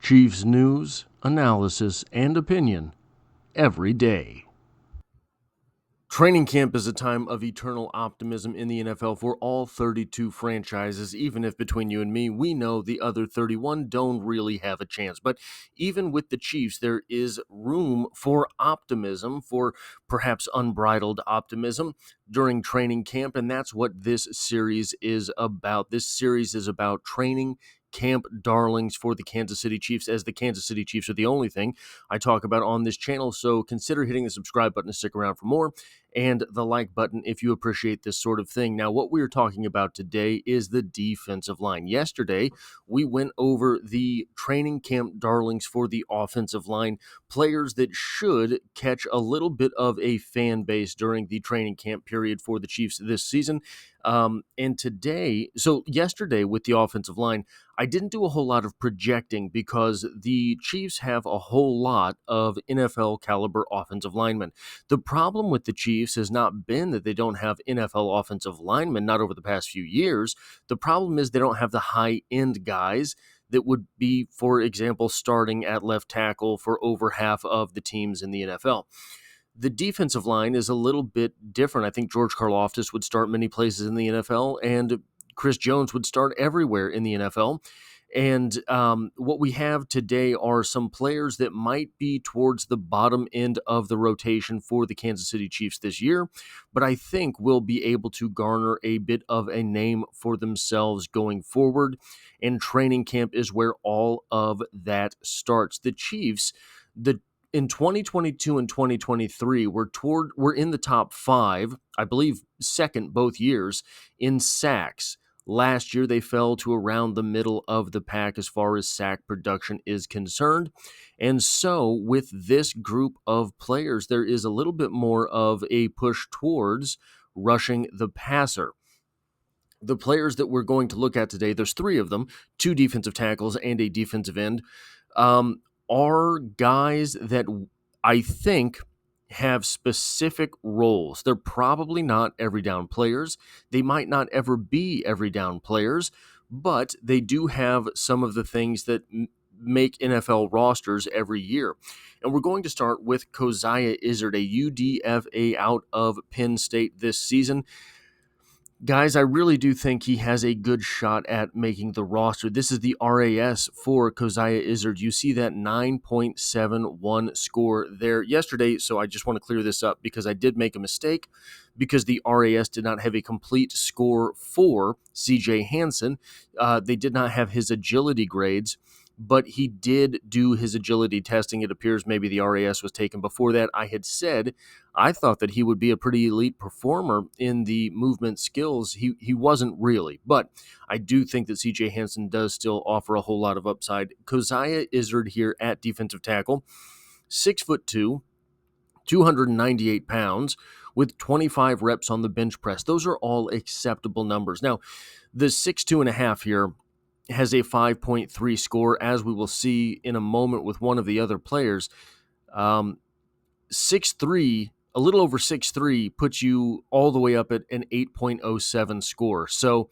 Chiefs news, analysis, and opinion every day. Training camp is a time of eternal optimism in the NFL for all 32 franchises, even if between you and me, we know the other 31 don't really have a chance. But even with the Chiefs, there is room for optimism, for perhaps unbridled optimism during training camp, and that's what this series is about. This series is about training camp darlings for the Kansas City Chiefs, as the Kansas City Chiefs are the only thing I talk about on this channel. So consider hitting the subscribe button to stick around for more, and the like button if you appreciate this sort of thing. Now, what we're talking about today is the defensive line. Yesterday, we went over the training camp darlings for the offensive line, players that should catch a little bit of a fan base during the training camp period for the Chiefs this season. Yesterday with the offensive line, I didn't do a whole lot of projecting because the Chiefs have a whole lot of NFL caliber offensive linemen. The problem with the Chiefs has not been that they don't have NFL offensive linemen, not over the past few years. The problem is they don't have the high-end guys that would be, for example, starting at left tackle for over half of the teams in the NFL. The defensive line is a little bit different. I think George Karlaftis would start many places in the NFL, and Chris Jones would start everywhere in the NFL. And what we have today are some players that might be towards the bottom end of the rotation for the Kansas City Chiefs this year, but I think will be able to garner a bit of a name for themselves going forward. And training camp is where all of that starts. The Chiefs, in 2022 and 2023, we're in the top five, I believe second both years, in sacks. Last year, they fell to around the middle of the pack as far as sack production is concerned. And so with this group of players, there is a little bit more of a push towards rushing the passer. The players that we're going to look at today, there's three of them, two defensive tackles and a defensive end, are guys that I think have specific roles. They're probably not every down players. They might not ever be every down players, but they do have some of the things that make NFL rosters every year. And we're going to start with Coziah Izzard, a UDFA out of Penn State this season. Guys, I really do think he has a good shot at making the roster. This is the RAS for Coziah Izzard. You see that 9.71 score there yesterday, so I just want to clear this up because I did make a mistake because the RAS did not have a complete score for CJ Hansen. They did not have his agility grades, but he did do his agility testing. It appears maybe the RAS was taken before that. I had said I thought that he would be a pretty elite performer in the movement skills. He wasn't really, but I do think that CJ Hansen does still offer a whole lot of upside. Coziah Izzard here at defensive tackle, 6'2", 298 pounds, with 25 reps on the bench press. Those are all acceptable numbers. Now, the 6'2.5" here has a 5.3 score, as we will see in a moment with one of the other players. 6'3", a little over 6'3", puts you all the way up at an 8.07 score. So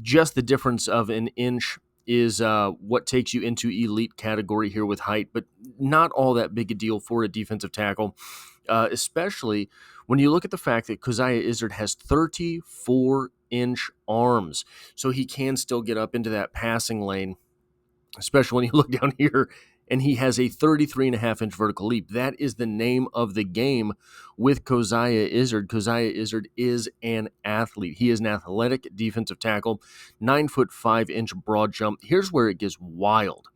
just the difference of an inch is what takes you into elite category here with height, but not all that big a deal for a defensive tackle, especially when you look at the fact that Coziah Izzard has 34-inch arms, so he can still get up into that passing lane, especially when you look down here, and he has a 33.5-inch vertical leap. That is the name of the game with Coziah Izzard. Coziah Izzard is an athlete. He is an athletic defensive tackle, 9'5" broad jump. Here's where it gets wild.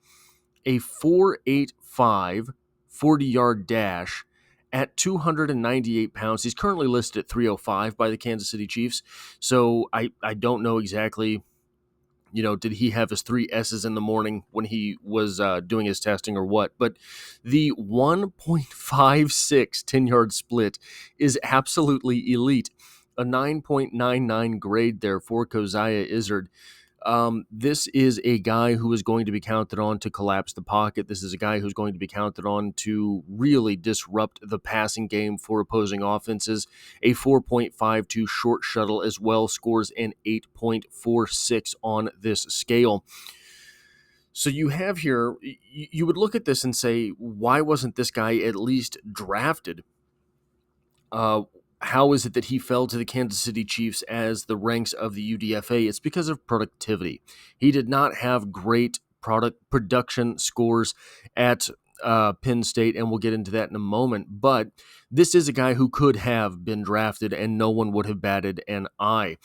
A 4.85 40-yard dash at 298 pounds. He's currently listed at 305 by the Kansas City Chiefs, so I don't know exactly, did he have his 3 S's in the morning when he was doing his testing or what? But the 1.56 10-yard split is absolutely elite. A 9.99 grade there for Coziah Izzard. This is a guy who is going to be counted on to collapse the pocket. This is a guy who's going to be counted on to really disrupt the passing game for opposing offenses. A 4.52 short shuttle as well, scores an 8.46 on this scale. So you have here, you would look at this and say, why wasn't this guy at least drafted? How is it that he fell to the Kansas City Chiefs as the ranks of the UDFA? It's because of productivity. He did not have great production scores at Penn State, and we'll get into that in a moment. But this is a guy who could have been drafted, and no one would have batted an eye.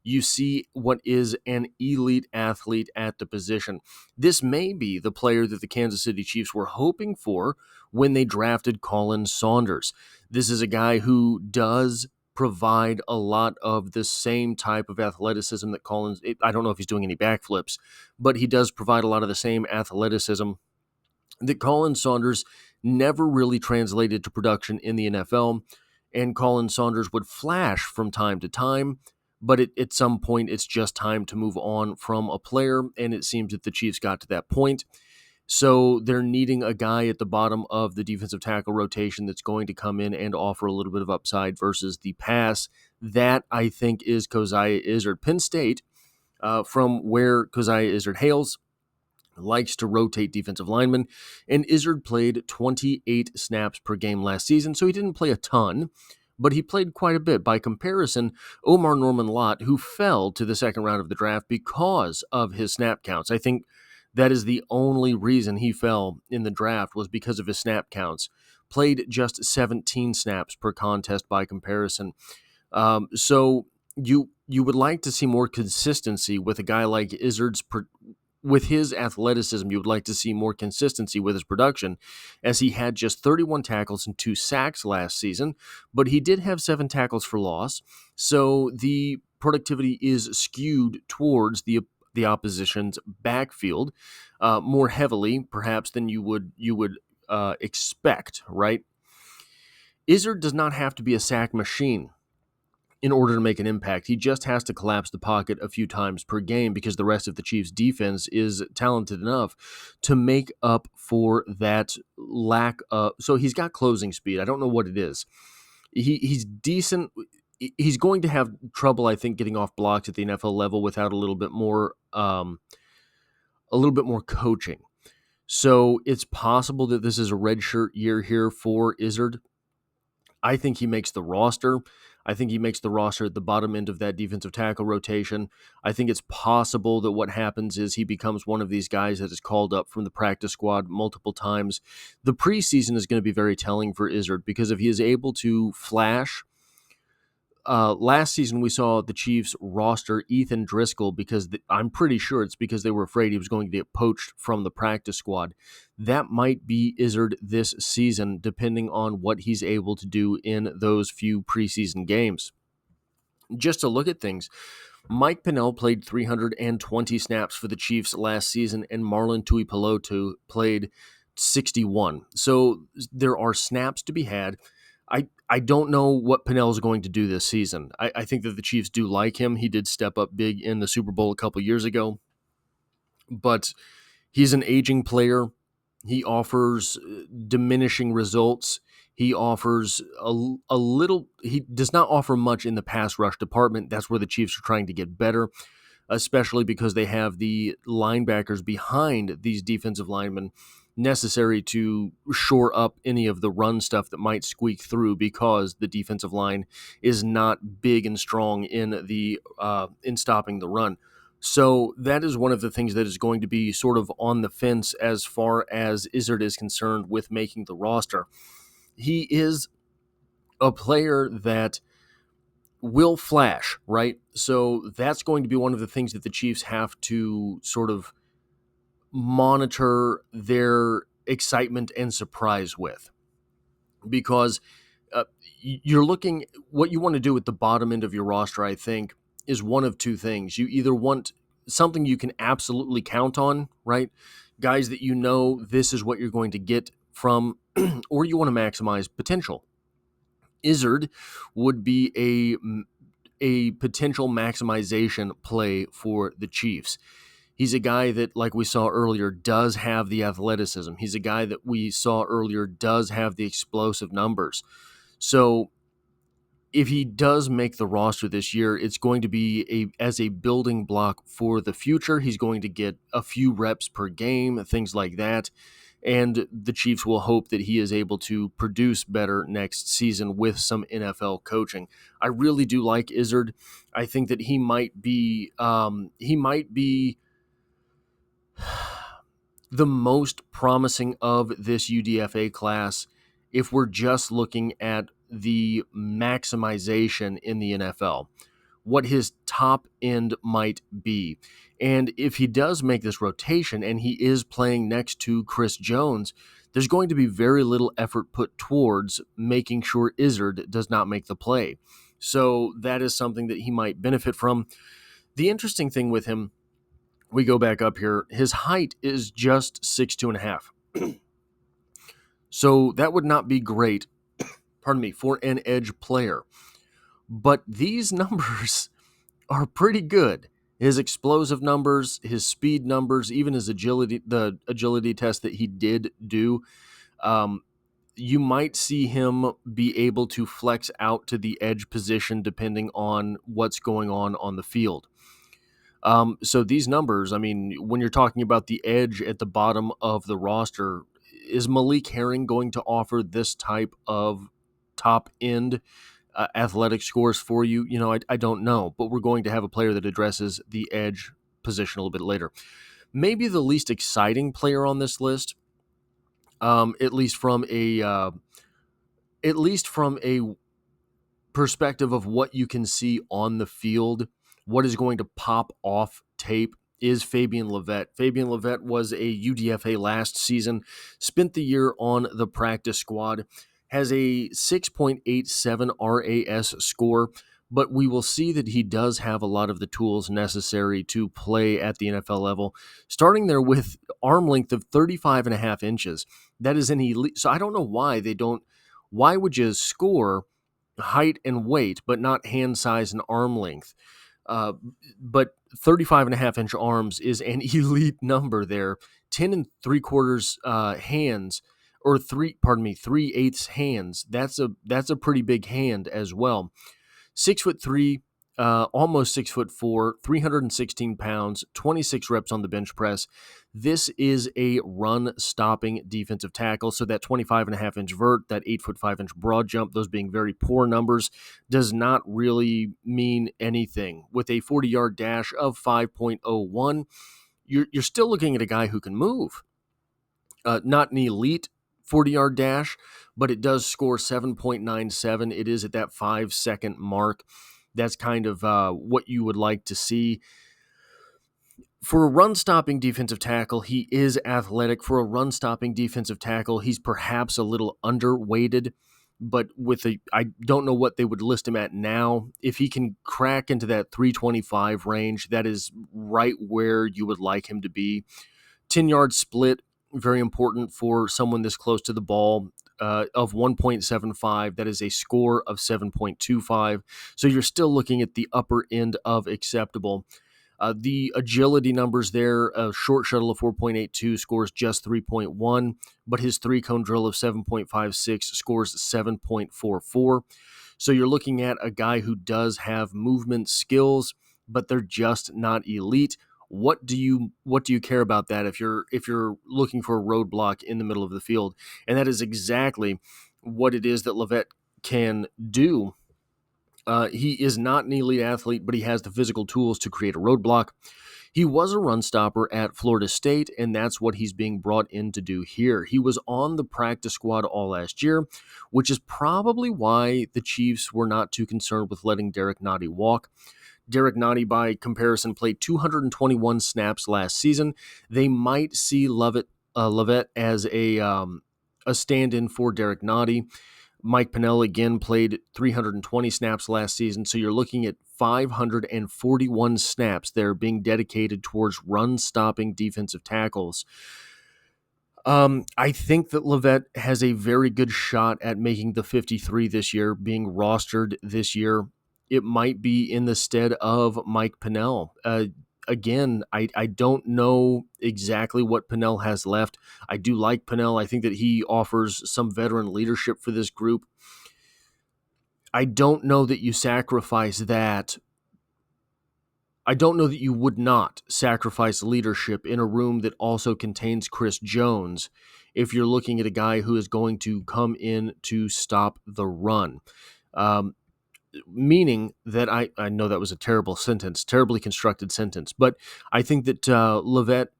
You see what is an elite athlete at the position. This may be the player that the Kansas City Chiefs were hoping for when they drafted Colin Saunders. This is a guy who does provide a lot of the same type of athleticism that I don't know if he's doing any backflips, but he does provide a lot of the same athleticism that Colin Saunders never really translated to production in the NFL. And Colin Saunders would flash from time to time, but at some point, it's just time to move on from a player, and it seems that the Chiefs got to that point. So they're needing a guy at the bottom of the defensive tackle rotation that's going to come in and offer a little bit of upside versus the pass. That, I think, is Keough Izaak. Penn State, from where Keough Izaak hails, likes to rotate defensive linemen, and Izaak played 28 snaps per game last season, so he didn't play a ton, but he played quite a bit. By comparison, Omar Norman-Lott, who fell to the second round of the draft because of his snap counts, I think that is the only reason he fell in the draft was because of his snap counts, played just 17 snaps per contest by comparison. So you would like to see more consistency with a guy like Izaak's with his athleticism. You would like to see more consistency with his production, as he had just 31 tackles and 2 sacks last season, but he did have 7 tackles for loss, so the productivity is skewed towards the opposition's backfield more heavily, perhaps, than you would expect, right? Izaak does not have to be a sack machine in order to make an impact. He just has to collapse the pocket a few times per game because the rest of the Chiefs' defense is talented enough to make up for that lack of... So he's got closing speed. I don't know what it is. He's decent. He's going to have trouble, I think, getting off blocks at the NFL level without a little bit more coaching. So it's possible that this is a redshirt year here for Izaak. I think he makes the roster. I think he makes the roster at the bottom end of that defensive tackle rotation. I think it's possible that what happens is he becomes one of these guys that is called up from the practice squad multiple times. The preseason is going to be very telling for Izaak because if he is able to flash... last season, we saw the Chiefs roster Ethan Driscoll because I'm pretty sure it's because they were afraid he was going to get poached from the practice squad. That might be Izaak this season, depending on what he's able to do in those few preseason games. Just to look at things, Mike Pennell played 320 snaps for the Chiefs last season, and Marlon Tuipulotu played 61. So there are snaps to be had. I don't know what Pennell is going to do this season. I think that the Chiefs do like him. He did step up big in the Super Bowl a couple years ago, but he's an aging player. He offers diminishing results. He offers a little. He does not offer much in the pass rush department. That's where the Chiefs are trying to get better, especially because they have the linebackers behind these defensive linemen necessary to shore up any of the run stuff that might squeak through, because the defensive line is not big and strong in stopping the run. So that is one of the things that is going to be sort of on the fence as far as Izaak is concerned with making the roster. He is a player that will flash, right? So that's going to be one of the things that the Chiefs have to sort of monitor their excitement and surprise with, because you're looking... what you want to do at the bottom end of your roster, I think, is one of two things. You either want something you can absolutely count on, right? Guys that you know this is what you're going to get from, or you want to maximize potential. Izaak would be a potential maximization play for the Chiefs. He's a guy that, like we saw earlier, does have the athleticism. He's a guy that we saw earlier does have the explosive numbers. So if he does make the roster this year, it's going to be as a building block for the future. He's going to get a few reps per game, things like that. And the Chiefs will hope that he is able to produce better next season with some NFL coaching. I really do like Izaak. I think that he might be the most promising of this UDFA class if we're just looking at the maximization in the NFL, what his top end might be. And if he does make this rotation and he is playing next to Chris Jones, there's going to be very little effort put towards making sure Izaak does not make the play. So that is something that he might benefit from. The interesting thing with him, we go back up here, his height is just 6'2.5". So that would not be great, for an edge player. But these numbers are pretty good. His explosive numbers, his speed numbers, even his agility, the agility test that he did do, you might see him be able to flex out to the edge position depending on what's going on the field. So these numbers, I mean, when you're talking about the edge at the bottom of the roster, is Malik Herring going to offer this type of top end athletic scores for you? You know, I don't know, but we're going to have a player that addresses the edge position a little bit later. Maybe the least exciting player on this list, at least from a perspective of what you can see on the field, what is going to pop off tape, is Fabian Lovett. Fabian Lovett was a UDFA last season, spent the year on the practice squad, has a 6.87 RAS score, but we will see that he does have a lot of the tools necessary to play at the NFL level, starting there with arm length of 35.5 inches. That is an elite. So I don't know why would you score height and weight, but not hand size and arm length? But 35.5 inch arms is an elite number there. 10 3/4 hands, or 3/8 hands. That's a pretty big hand as well. 6'3", almost 6'4", 316 pounds, 26 reps on the bench press. This is a run-stopping defensive tackle. So that 25.5-inch vert, that 8'5" broad jump, those being very poor numbers, does not really mean anything. With a 40-yard dash of 5.01, you're still looking at a guy who can move. Not an elite 40-yard dash, but it does score 7.97. It is at that 5-second mark. That's kind of what you would like to see. For a run-stopping defensive tackle, he is athletic. For a run-stopping defensive tackle, he's perhaps a little underweighted, but I don't know what they would list him at now. If he can crack into that 325 range, that is right where you would like him to be. 10-yard split, very important for someone this close to the ball, of 1.75. That is a score of 7.25. So you're still looking at the upper end of acceptable. The agility numbers there, a short shuttle of 4.82 scores just 3.1, but his three-cone drill of 7.56 scores 7.44. So you're looking at a guy who does have movement skills, but they're just not elite. What do you care about that if you're looking for a roadblock in the middle of the field? And that is exactly what it is that Lovett can do. He is not an elite athlete, but he has the physical tools to create a roadblock. He was a run stopper at Florida State, and that's what he's being brought in to do here. He was on the practice squad all last year, which is probably why the Chiefs were not too concerned with letting Derek Nottie walk. Derek Nottie, by comparison, played 221 snaps last season. They might see Lovett as a stand-in for Derek Nottie. Mike Pennell again played 320 snaps last season, so you're looking at 541 snaps there being dedicated towards run-stopping defensive tackles. I think that Lovett has a very good shot at making the 53 this year, being rostered this year. It might be in the stead of Mike Pennell. Again, I don't know exactly what Pennell has left. I do like Pennell. I think that he offers some veteran leadership for this group. I don't know that you sacrifice that. I don't know that you would not sacrifice leadership in a room that also contains Chris Jones if you're looking at a guy who is going to come in to stop the run. Meaning that I know that was a terrible sentence, terribly constructed sentence, but I think that Lovett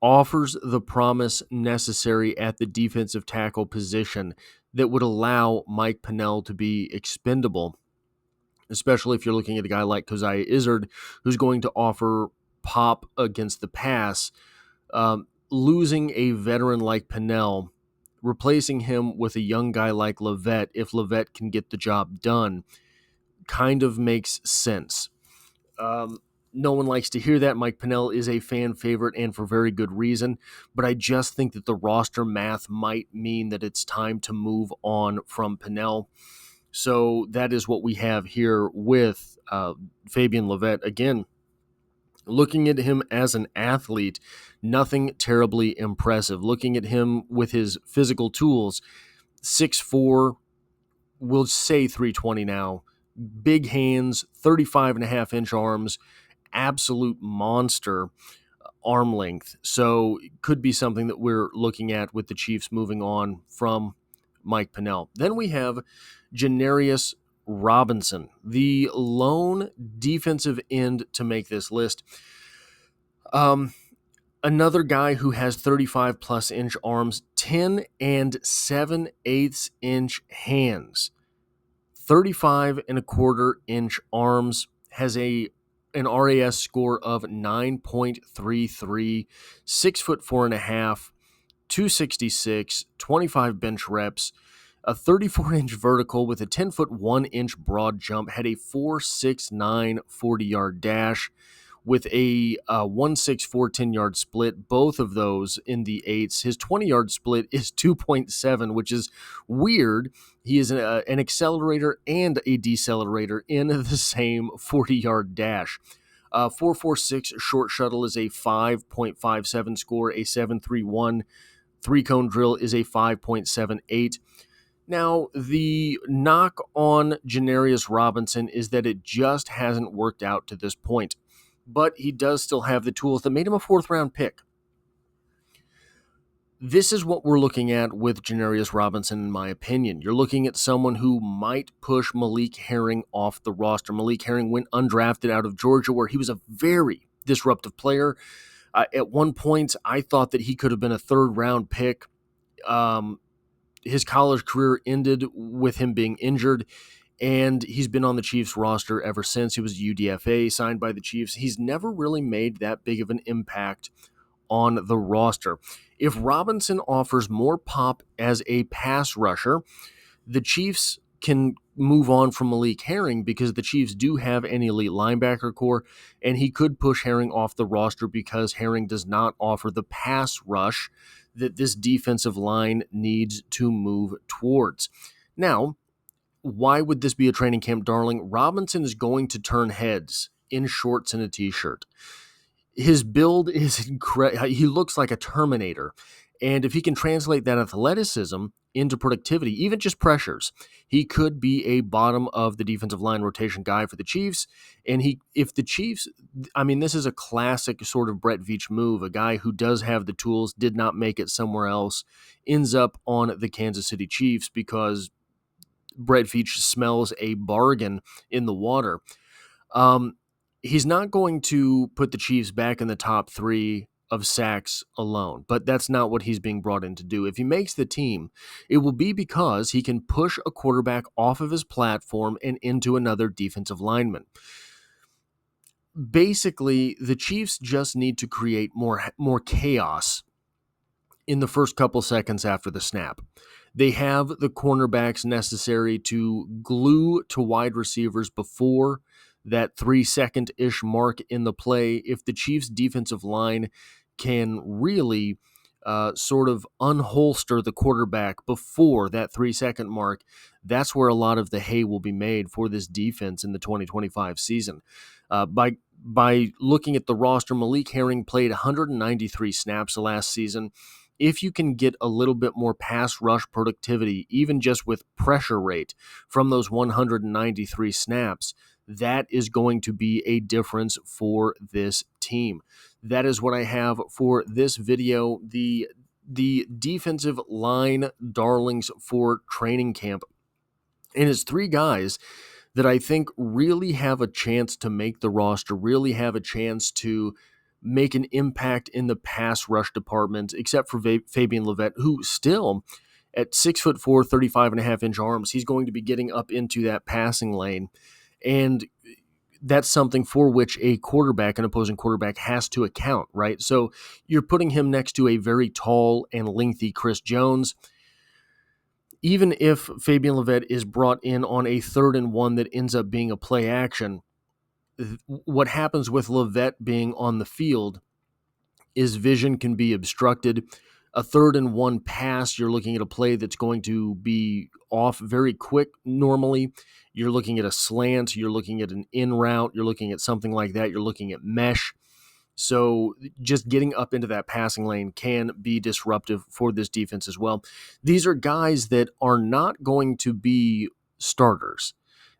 offers the promise necessary at the defensive tackle position that would allow Mike Pennell to be expendable, especially if you're looking at a guy like Coziah Izzard, who's going to offer pop against the pass. Losing a veteran like Pennell, replacing him with a young guy like Lovett, if Lovett can get the job done, kind of makes sense. No one likes to hear that. Mike Pennell is a fan favorite, and for very good reason, but I just think that the roster math might mean that it's time to move on from Pennell. So that is what we have here with Fabian Lovett. Again, looking at him as an athlete, nothing terribly impressive. Looking at him with his physical tools, 6'4", we'll say 320 now, big hands, 35.5-inch arms, absolute monster arm length. So it could be something that we're looking at with the Chiefs moving on from Mike Pennell. Then we have Janarius Robinson, the lone defensive end to make this list. Another guy who has 35-plus inch arms, 10 and 7/8 inch hands, 35.25-inch arms, has an RAS score of 9.33, 6'4.5", 266, 25 bench reps, a 34-inch vertical with a 10-foot 1-inch broad jump, had a 4.69 40-yard dash with a 1.64 10-yard split, both of those in the eights. His 20-yard split is 2.7, which is weird. He is an accelerator and a decelerator in the same 40-yard dash. 4.46 short shuttle is a 5.57 score, a 7.31 three-cone drill is a 5.78. Now, the knock on Janarius Robinson is that it just hasn't worked out to this point, but he does still have the tools that made him a fourth-round pick. This is what we're looking at with Janarius Robinson, in my opinion. You're looking at someone who might push Malik Herring off the roster. Malik Herring went undrafted out of Georgia, where he was a very disruptive player. At one point, I thought that he could have been a third-round pick. His college career ended with him being injured, and he's been on the Chiefs roster ever since. He was a UDFA signed by the Chiefs. He's never really made that big of an impact on the roster. If Robinson offers more pop as a pass rusher, the Chiefs can move on from Malik Herring because the Chiefs do have an elite linebacker core, and he could push Herring off the roster because Herring does not offer the pass rush that this defensive line needs to move towards. Now, why would this be a training camp darling? Robinson is going to turn heads in shorts and a t-shirt. His build is incredible. He looks like a Terminator. And if he can translate that athleticism into productivity, even just pressures, he could be a bottom of the defensive line rotation guy for the Chiefs. And if the Chiefs, this is a classic sort of Brett Veach move, a guy who does have the tools, did not make it somewhere else, ends up on the Kansas City Chiefs because Brett Veach smells a bargain in the water. He's not going to put the Chiefs back in the top 3 of sacks alone, but that's not what he's being brought in to do. If he makes the team, it will be because he can push a quarterback off of his platform and into another defensive lineman. Basically, the Chiefs just need to create more chaos in the first couple seconds after the snap. They have the cornerbacks necessary to glue to wide receivers before that 3-second-ish mark in the play. If the Chiefs' defensive line can really sort of unholster the quarterback before that 3-second mark, that's where a lot of the hay will be made for this defense in the 2025 season. By looking at the roster, Malik Herring played 193 snaps last season. if you can get a little bit more pass rush productivity, even just with pressure rate from those 193 snaps, that is going to be a difference for this team. That is what I have for this video. The defensive line darlings for training camp. And it's three guys that I think really have a chance to make the roster, really have a chance to make an impact in the pass rush department, except for Fabian Lovett, who still at 6'4", 35.5-inch arms, he's going to be getting up into that passing lane. And that's something for which a quarterback, an opposing quarterback, has to account, right? So you're putting him next to a very tall and lengthy Chris Jones. Even if Fabian Lovett is brought in on a 3rd and 1 that ends up being a play action, what happens with Lovett being on the field is vision can be obstructed. A 3rd and 1 pass, you're looking at a play that's going to be off very quick normally. You're looking at a slant, you're looking at an in route, you're looking at something like that, you're looking at mesh. So just getting up into that passing lane can be disruptive for this defense as well. These are guys that are not going to be starters.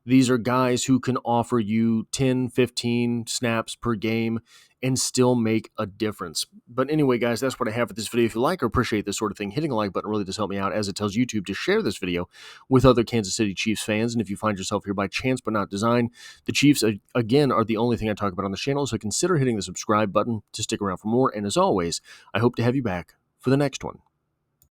These are guys who can offer you 10, 15 snaps per game and still make a difference. But anyway, guys, that's what I have for this video. If you like or appreciate this sort of thing, hitting a like button really does help me out, as it tells YouTube to share this video with other Kansas City Chiefs fans. And if you find yourself here by chance but not design, the Chiefs, again, are the only thing I talk about on the channel, so consider hitting the subscribe button to stick around for more. And as always, I hope to have you back for the next one.